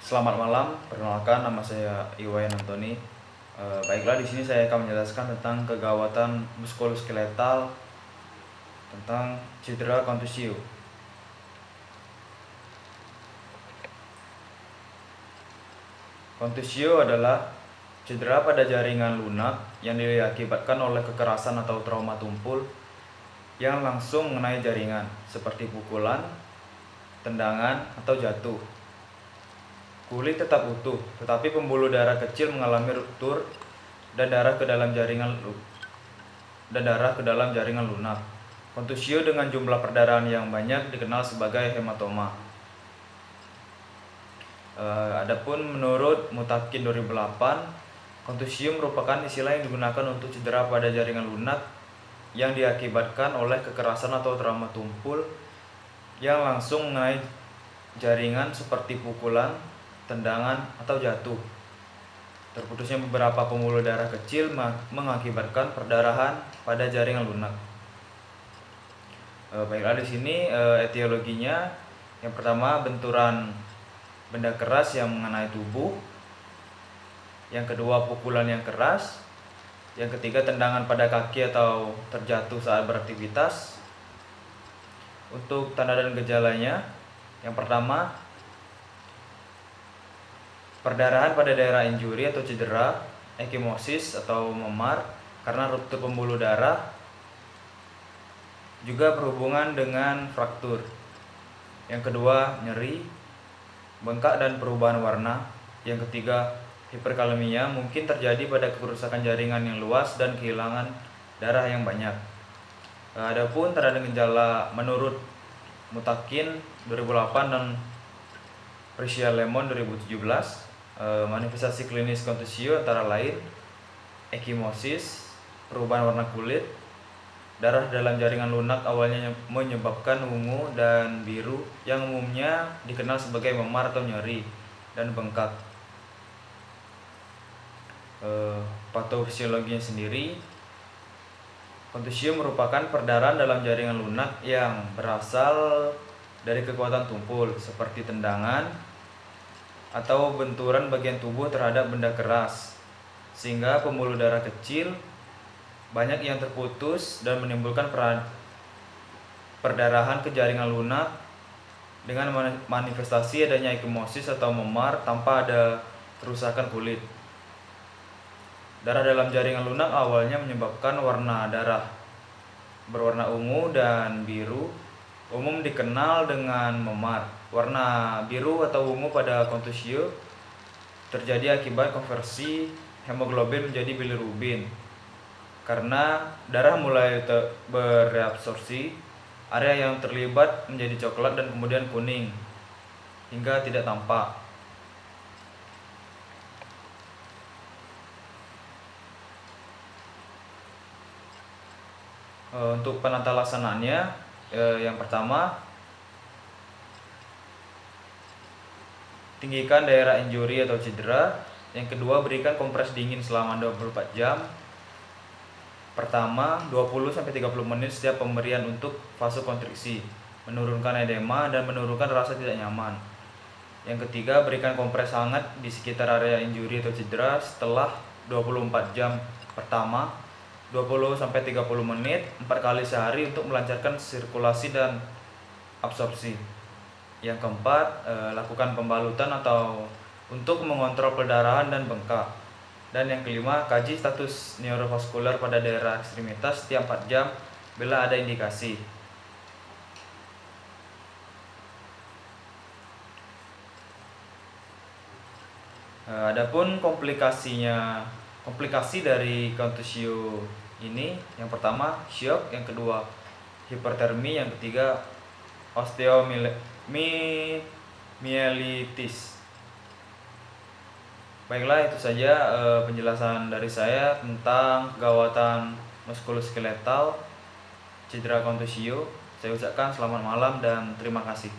Selamat malam, perkenalkan nama saya Iwayan Antoni. Baiklah, di sini saya akan menjelaskan tentang kegawatan muskuloskeletal tentang cedera kontusio. Kontusio adalah cedera pada jaringan lunak yang diakibatkan oleh kekerasan atau trauma tumpul yang langsung mengenai jaringan, seperti pukulan, tendangan, atau jatuh. Kulit tetap utuh, tetapi pembuluh darah kecil mengalami ruptur dan darah ke dalam jaringan lunak. Kontusio dengan jumlah perdarahan yang banyak dikenal sebagai hematoma. Adapun menurut Mutakin 2008, kontusio merupakan istilah yang digunakan untuk cedera pada jaringan lunak yang diakibatkan oleh kekerasan atau trauma tumpul yang langsung mengenai jaringan seperti pukulan, tendangan, atau jatuh. Terputusnya beberapa pembuluh darah kecil mengakibatkan perdarahan pada jaringan lunak. Baiklah, di sini etiologinya. Yang pertama, benturan benda keras yang mengenai tubuh. Yang kedua, pukulan yang keras. Yang ketiga, tendangan pada kaki atau terjatuh saat beraktivitas. Untuk tanda dan gejalanya, yang pertama, perdarahan pada daerah injuri atau cedera, ekimosis atau memar karena ruptur pembuluh darah, juga berhubungan dengan fraktur. Yang kedua, nyeri, bengkak dan perubahan warna. Yang ketiga, hiperkalemia mungkin terjadi pada kerusakan jaringan yang luas dan kehilangan darah yang banyak. Adapun tanda dan gejala menurut Mutakin 2008 dan Priscilla Lemon 2017, manifestasi klinis kontusio antara lain ekimosis, perubahan warna kulit, darah dalam jaringan lunak awalnya menyebabkan ungu dan biru yang umumnya dikenal sebagai memar atau nyeri, dan bengkak. Patofisiologinya sendiri, kontusio merupakan perdarahan dalam jaringan lunak yang berasal dari kekuatan tumpul seperti tendangan atau benturan bagian tubuh terhadap benda keras, sehingga pembuluh darah kecil banyak yang terputus dan menimbulkan perdarahan ke jaringan lunak dengan manifestasi adanya ekimosis atau memar tanpa ada kerusakan kulit. Darah dalam jaringan lunak awalnya menyebabkan warna darah berwarna ungu dan biru, umum dikenal dengan memar. Warna biru atau ungu pada kontusio terjadi akibat konversi hemoglobin menjadi bilirubin. Karena darah mulai bereabsorpsi, area yang terlibat menjadi coklat dan kemudian kuning hingga tidak tampak. Untuk penata laksanaannya, yang pertama, tinggikan daerah injuri atau cedera. Yang kedua, berikan kompres dingin selama 24 jam. Pertama, 20-30 menit setiap pemberian untuk fase kontriksi, menurunkan edema dan menurunkan rasa tidak nyaman. Yang ketiga, berikan kompres hangat di sekitar area injuri atau cedera setelah 24 jam pertama, 20-30 menit 4 kali sehari untuk melancarkan sirkulasi dan absorpsi. Yang keempat, lakukan pembalutan atau untuk mengontrol perdarahan dan bengkak. Dan yang kelima, kaji status neurovaskular pada daerah ekstremitas setiap 4 jam bila ada indikasi. Adapun komplikasi dari kontusio ini, yang pertama syok, yang kedua hipertermi, yang ketiga osteomyelitis. Baiklah, itu saja penjelasan dari saya tentang kegawatan muskuloskeletal cedera kontusio. Saya ucapkan selamat malam dan terima kasih.